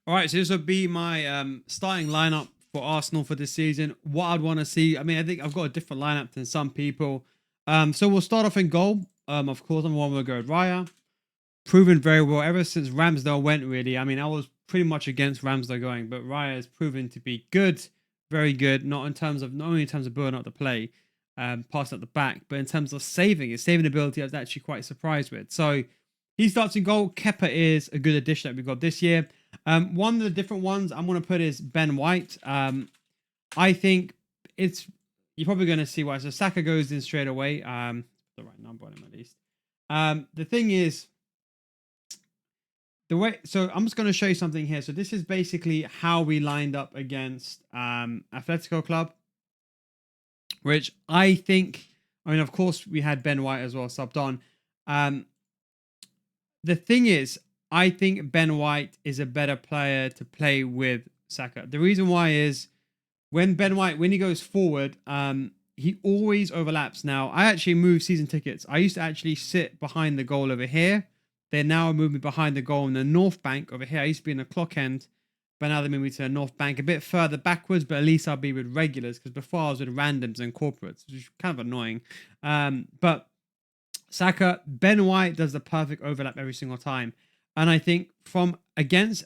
All right, so this would be my starting lineup for Arsenal for this season. What I'd want to see, I mean, I think I've got a different lineup than some people. So we'll start off in goal. Of course, number one will go Raya. Proven very well ever since Ramsdale went, really. I mean, I was pretty much against Ramsdale going, but Raya has proven to be good, very good, not only in terms of building up the play, passing up the back, but in terms of saving. His saving ability, I was actually quite surprised with. So he starts in goal. Kepa is a good addition that we got this year. One of the different ones I'm going to put is Ben White. I think it's you're probably going to see why. So Saka goes in straight away. The right number on him at least. The thing is, the way. So I'm just going to show you something here. So this is basically how we lined up against Atletico Club, which I think. I mean, of course, we had Ben White as well subbed on. The thing is, I think Ben White is a better player to play with Saka. The reason why is when Ben White, when he goes forward, he always overlaps. Now, I actually moved season tickets. I used to actually sit behind the goal over here. They're now moving behind the goal in the north bank over here. I used to be in the clock end, but now they're moving to the north bank a bit further backwards, but at least I'll be with regulars because before I was with randoms and corporates, which is kind of annoying. But Saka, Ben White does the perfect overlap every single time. And I think from against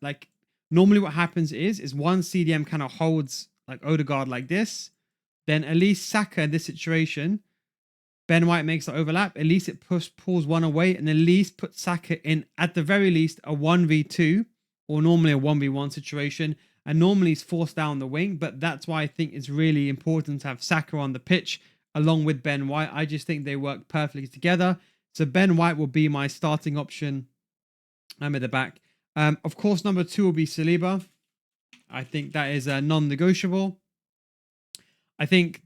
like normally what happens is one CDM kind of holds like Odegaard like this. Then at least Saka in this situation, Ben White makes the overlap. At least it pulls one away and at least puts Saka in at the very least a 1v2 or normally a 1v1 situation. And normally he's forced down the wing. But that's why I think it's really important to have Saka on the pitch along with Ben White. I just think they work perfectly together. So Ben White will be my starting option. I'm at the back. Of course, number 2 will be Saliba. I think that is a non-negotiable. I think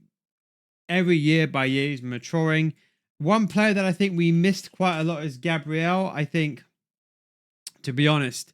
every year by year he's maturing. One player that I think we missed quite a lot is Gabriel. I think, to be honest,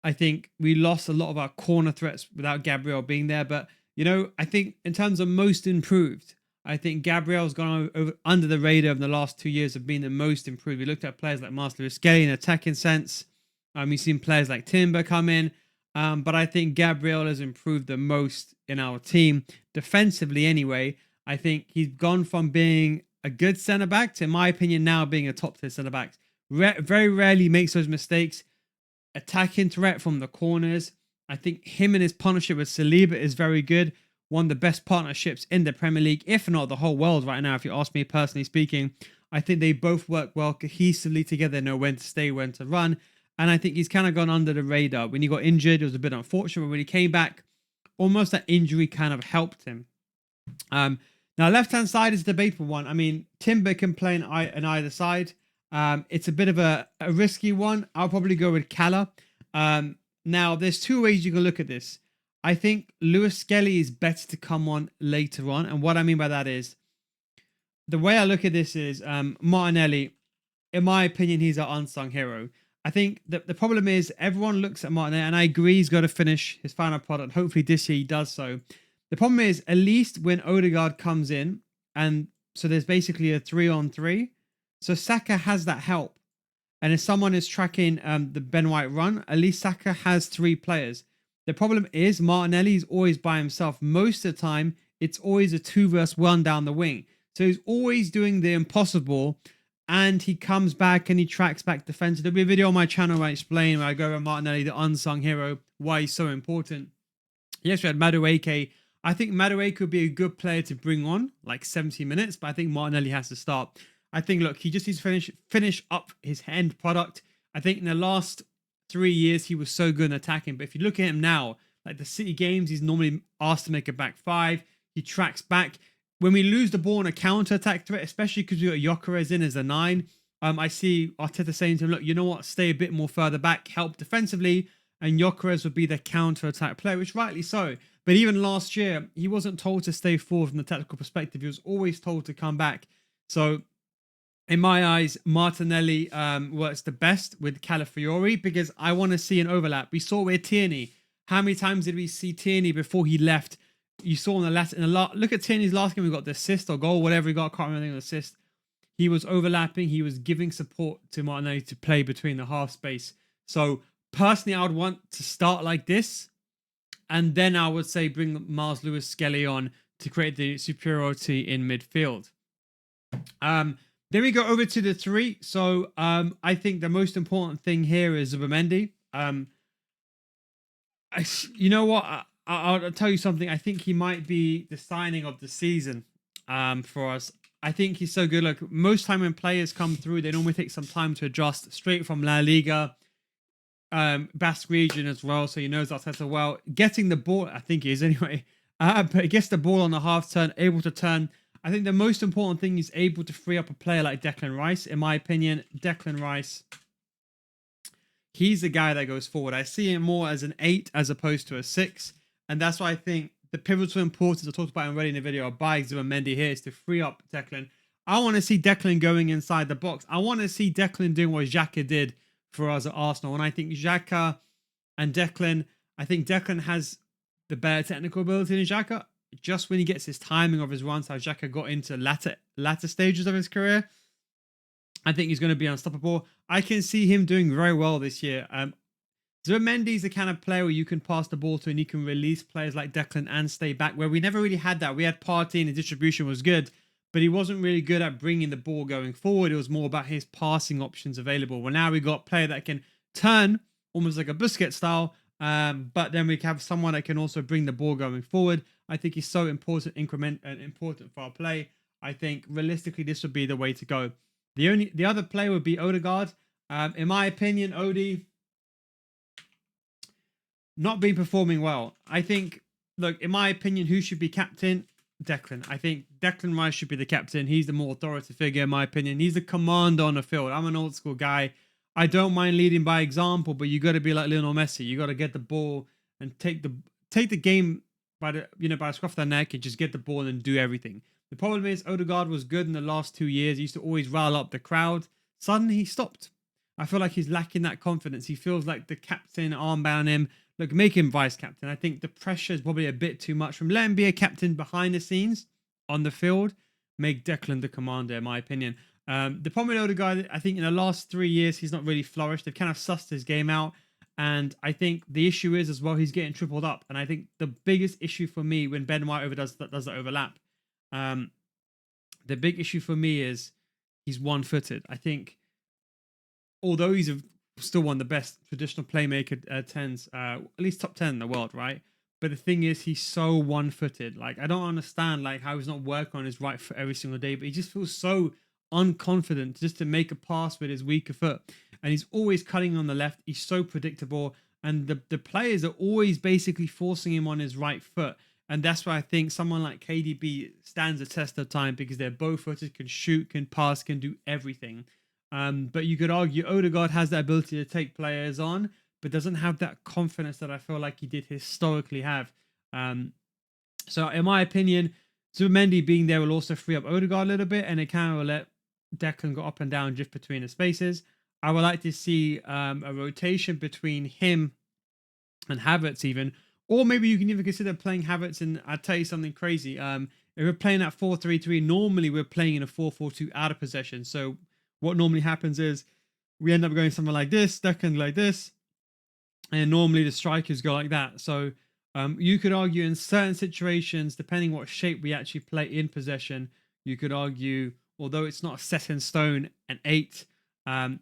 I think we lost a lot of our corner threats without Gabriel being there. But, you know, I think in terms of most improved, I think Gabriel's gone under the radar of the last 2 years of being the most improved. We looked at players like Marcelo Skelly in attacking sense. We've seen players like Timber come in. But I think Gabriel has improved the most in our team. Defensively, anyway, I think he's gone from being a good centre-back to, in my opinion, now being a top-tier centre-back. Very rarely makes those mistakes. Attacking threat from the corners. I think him and his partnership with Saliba is very good. One of the best partnerships in the Premier League, if not the whole world right now, if you ask me personally speaking. I think they both work well cohesively together, know when to stay, when to run. And I think he's kind of gone under the radar. When he got injured, it was a bit unfortunate. But when he came back, almost that injury kind of helped him. Now, left-hand side is a debatable one. I mean, Timber can play on either side. It's a bit of a risky one. I'll probably go with Calla. Now, there's 2 ways you can look at this. I think Lewis Skelly is better to come on later on. And what I mean by that is, the way I look at this is Martinelli, in my opinion, he's our unsung hero. I think the problem is everyone looks at Martinelli, and I agree he's got to finish his final product. Hopefully this year he does so. The problem is, at least when Odegaard comes in, and so there's basically a 3-on-3, so Saka has that help. And if someone is tracking the Ben White run, at least Saka has 3 players. The problem is Martinelli is always by himself. Most of the time, it's always a 2 versus 1 down the wing. So he's always doing the impossible. And he comes back and he tracks back defense. There'll be a video on my channel where I explain, where I go over Martinelli, the unsung hero, why he's so important. Yes, we had Madueke. I think Madueke would be a good player to bring on, like 70 minutes, but I think Martinelli has to start. I think, look, he just needs to finish up his end product. I think in the last 3 years, he was so good in attacking. But if you look at him now, like the City games, he's normally asked to make a back 5. He tracks back. When we lose the ball in a counter-attack threat, especially because we got Gyökeres in as a 9, I see Arteta saying to him, look, you know what, stay a bit more further back, help defensively, and Gyökeres would be the counter-attack player, which rightly so. But even last year, he wasn't told to stay forward from the tactical perspective. He was always told to come back. So, in my eyes, Martinelli works the best with Calafiori because I want to see an overlap. We saw with Tierney. How many times did we see Tierney before he left? You saw in the last, look at Tierney's last game. We got the assist or goal, whatever he got. I can't remember the assist. He was overlapping. He was giving support to Martinelli to play between the half space. So personally, I would want to start like this, and then I would say bring Miles Lewis Skelly on to create the superiority in midfield. Then we go over to the three. So I think the most important thing here is Zubimendi. You know what? I'll tell you something. I think he might be the signing of the season for us. I think he's so good. Like most time when players come through, they normally take some time to adjust straight from La Liga, Basque region as well. So he knows that so well. Getting the ball, I think he is anyway. But he gets the ball on the half turn, able to turn. I think the most important thing is able to free up a player like Declan Rice. In my opinion, Declan Rice, he's the guy that goes forward. I see him more as an 8 as opposed to a 6. And that's why I think the pivotal importance I talked about already in the video of buying Zubimendi here is to free up Declan. I want to see Declan going inside the box. I want to see Declan doing what Xhaka did for us at Arsenal. And I think Xhaka and Declan, I think Declan has the better technical ability than Xhaka. Just when he gets his timing of his runs, how Xhaka got into latter stages of his career, I think he's going to be unstoppable. I can see him doing very well this year. Zubimendi is the kind of player where you can pass the ball to and you can release players like Declan and stay back, where we never really had that. We had Partey and his distribution was good, but he wasn't really good at bringing the ball going forward. It was more about his passing options available. Well, now we got a player that can turn almost like a Busquets style, but then we have someone that can also bring the ball going forward. I think he's so important for our play. I think realistically this would be the way to go. The other player would be Odegaard. In my opinion, Odie not been performing well. I think, look, in my opinion, who should be captain? Declan. I think Declan Rice should be the captain. He's the more authoritative figure, in my opinion. He's the commander on the field. I'm an old school guy. I don't mind leading by example, but you got to be like Lionel Messi. You got to get the ball and take the game by the scruff of the neck and just get the ball and do everything. The problem is Odegaard was good in the last 2 years. He used to always rile up the crowd. Suddenly he stopped. I feel like he's lacking that confidence. He feels like the captain armband him. Look, make him vice captain. I think the pressure is probably a bit too much from let him be a captain behind the scenes on the field. Make Declan the commander, in my opinion. The problem with Odegaard, I think in the last 3 years, he's not really flourished. They've kind of sussed his game out. And I think the issue is as well, he's getting tripled up. And I think the biggest issue for me when Ben White does that overlap, the big issue for me is he's one-footed. I think although he's still one of the best traditional playmaker 10s, at least top 10 in the world, right? But the thing is, he's so one-footed. Like, I don't understand like how he's not working on his right foot every single day, but he just feels so unconfident just to make a pass with his weaker foot. And he's always cutting on the left. He's so predictable. And the players are always basically forcing him on his right foot. And that's why I think someone like KDB stands the test of time, because they're both footed, can shoot, can pass, can do everything. But you could argue Odegaard has the ability to take players on, but doesn't have that confidence that I feel like he did historically have. So in my opinion, Zubimendi being there will also free up Odegaard a little bit, and it kind of will let Declan go up and down just between the spaces. I would like to see a rotation between him and Havertz even, or maybe you can even consider playing Havertz. And I'll tell you something crazy. If we're playing at 4-3-3, normally we're playing in a 4-4-2 out of possession. So what normally happens is we end up going something like this, Declan like this, and normally the strikers go like that. So you could argue in certain situations, depending what shape we actually play in possession, you could argue, although it's not set in stone, an 8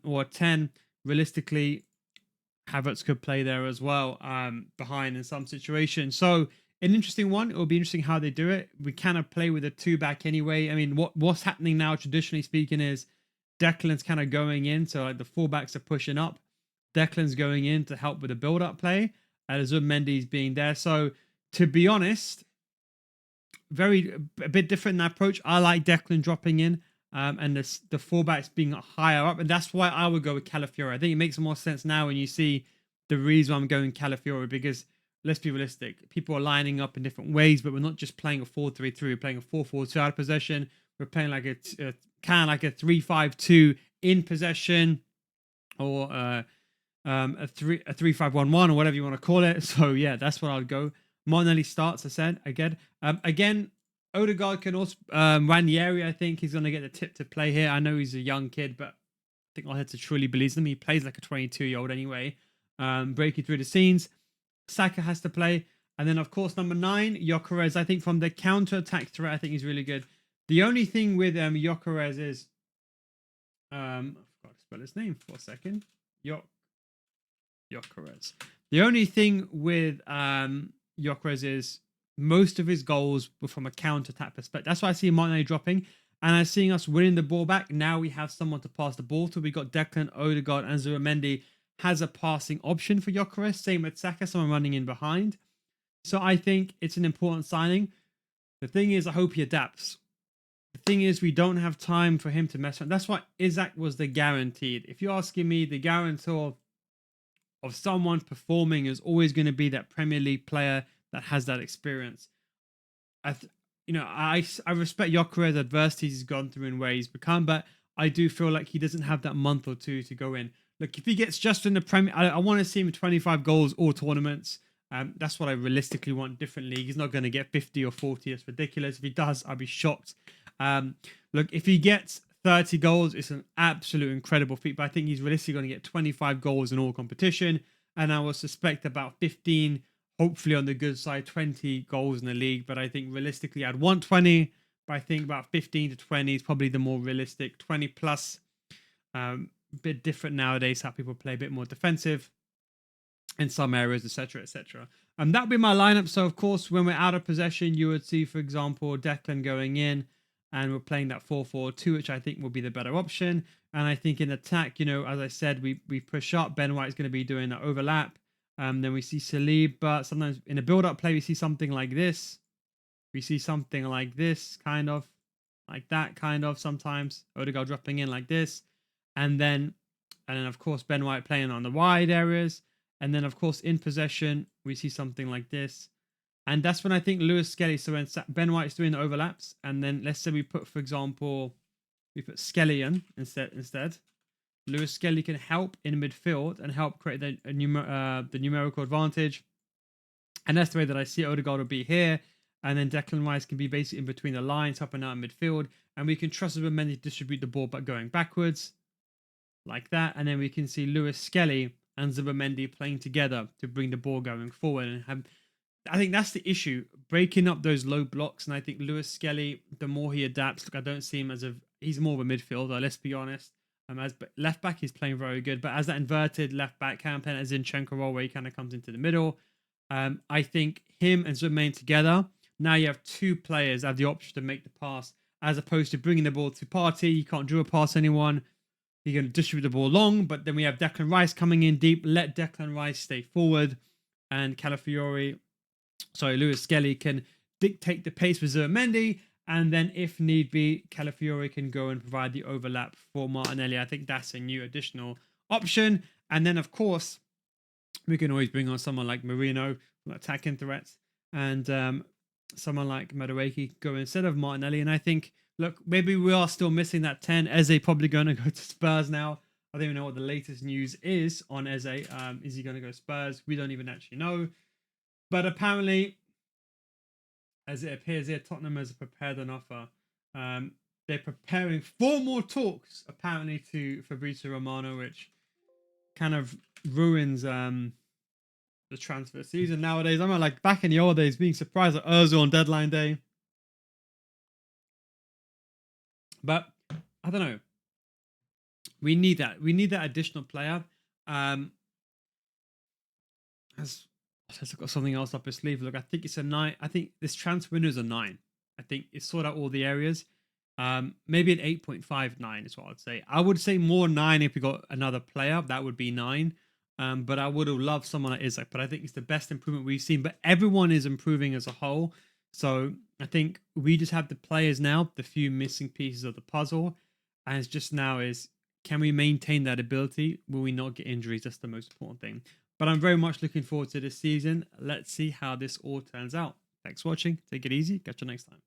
or a 10, realistically, Havertz could play there as well, behind in some situations. So an interesting one. It will be interesting how they do it. We kind of play with a 2-back anyway. I mean, what's happening now, traditionally speaking, is Declan's kind of going in, so like the fullbacks are pushing up. Declan's going in to help with the build-up play, and Zubimendi's being there. So to be honest, a bit different in that approach. I like Declan dropping in, and the fullbacks being higher up, and that's why I would go with Calafiori. I think it makes more sense now when you see the reason I'm going Calafiori, because let's be realistic. People are lining up in different ways, but we're not just playing a 4-3-3. We're playing a 4-4-2 out of possession. We're playing like a kind of like a 3-5-2 in possession, or a 3-5-1-1, or whatever you want to call it. So yeah, that's what I'd go. Martinelli starts, I said again. Odegaard can also Ranieri. I think he's going to get the tip to play here. I know he's a young kid, but I think Arteta truly believes him. He plays like a 22-year-old anyway. breaking through the scenes. Saka has to play. And then, of course, number 9, Gyökeres. I think from the counter-attack threat, I think he's really good. The only thing with Gyökeres is... I forgot to spell his name for a second. Gyökeres. The only thing with Gyökeres is most of his goals were from a counter-attack perspective. That's why I see Martinelli dropping. And I'm seeing us winning the ball back. Now we have someone to pass the ball to. We got Declan, Odegaard, and Zubimendi has a passing option for Gyökeres. Same with Saka, someone running in behind. So I think it's an important signing. The thing is, I hope he adapts. The thing is, we don't have time for him to mess around. That's why Isaac was the guaranteed. If you're asking me, the guarantor of someone performing is always going to be that Premier League player that has that experience. I respect Gyökeres' adversities he's gone through and where he's become, but I do feel like he doesn't have that month or two to go in. Look, if he gets just in the Premier, I want to see him 25 goals all tournaments. That's what I realistically want. Different league, he's not going to get 50 or 40. It's ridiculous. If he does, I'll be shocked. Look, if he gets 30 goals, it's an absolute incredible feat. But I think he's realistically going to get 25 goals in all competition, and I will suspect about 15. Hopefully on the good side, 20 goals in the league. But I think realistically, I'd want 20. But I think about 15 to 20 is probably the more realistic. 20 plus. A bit different nowadays, how people play a bit more defensive in some areas, etc., etc. And that would be my lineup. So, of course, when we're out of possession, you would see, for example, Declan going in. And we're playing that 4-4-2, which I think will be the better option. And I think in attack, as I said, we push up. Ben White is going to be doing that overlap. Then we see Salib, but sometimes in a build-up play, we see something like this. We see something like this, kind of. Like that, kind of, sometimes. Odegaard dropping in like this. And then, of course, Ben White playing on the wide areas. And then, of course, in possession, we see something like this. And that's when I think Lewis Skelly, so when Ben White's doing the overlaps, and then let's say we put, for example, we put Skelly in instead. Lewis Skelly can help in midfield and help create the numerical advantage. And that's the way that I see Odegaard will be here. And then Declan Rice can be basically in between the lines, up and out in midfield. And we can trust Zubimendi to distribute the ball but going backwards. Like that. And then we can see Lewis Skelly and Zubimendi playing together to bring the ball going forward. And I think that's the issue, breaking up those low blocks. And I think Lewis Skelly, the more he adapts, look, I don't see him he's more of a midfielder, let's be honest. As left back, he's playing very good, but as that inverted left back, kind of playing as Zinchenko role where he kind of comes into the middle. I think him and Zubimendi together, now you have two players that have the option to make the pass, as opposed to bringing the ball to Partey. You can't draw a pass anyone. You're going to distribute the ball long, but then we have Declan Rice coming in deep. Let Declan Rice stay forward, and Lewis Skelly can dictate the pace with Zubimendi. And then, if need be, Calafiori can go and provide the overlap for Martinelli. I think that's a new additional option. And then, of course, we can always bring on someone like Marino for attacking threats. And someone like Madueke go instead of Martinelli. And I think, look, maybe we are still missing that 10. Eze probably going to go to Spurs now. I don't even know what the latest news is on Eze. Is he going to go Spurs? We don't even actually know. But apparently, as it appears here, Tottenham has prepared an offer. They're preparing 4 more talks, apparently, to Fabrizio Romano, which kind of ruins the transfer season nowadays. I'm like back in the old days, being surprised at Ozil on deadline day. But I don't know. We need that. We need that additional player. I've got something else up his sleeve. Look, I think it's a 9. I think this transfer window is a 9. I think it's sorted out all the areas. Maybe an 8.59 is what I'd say. I would say more 9 if we got another player. That would be 9. But I would have loved someone like Isaac. But I think it's the best improvement we've seen. But everyone is improving as a whole. So I think we just have the players now, the few missing pieces of the puzzle. And it's just now is, can we maintain that ability? Will we not get injuries? That's the most important thing. But I'm very much looking forward to this season. Let's see how this all turns out. Thanks for watching. Take it easy. Catch you next time.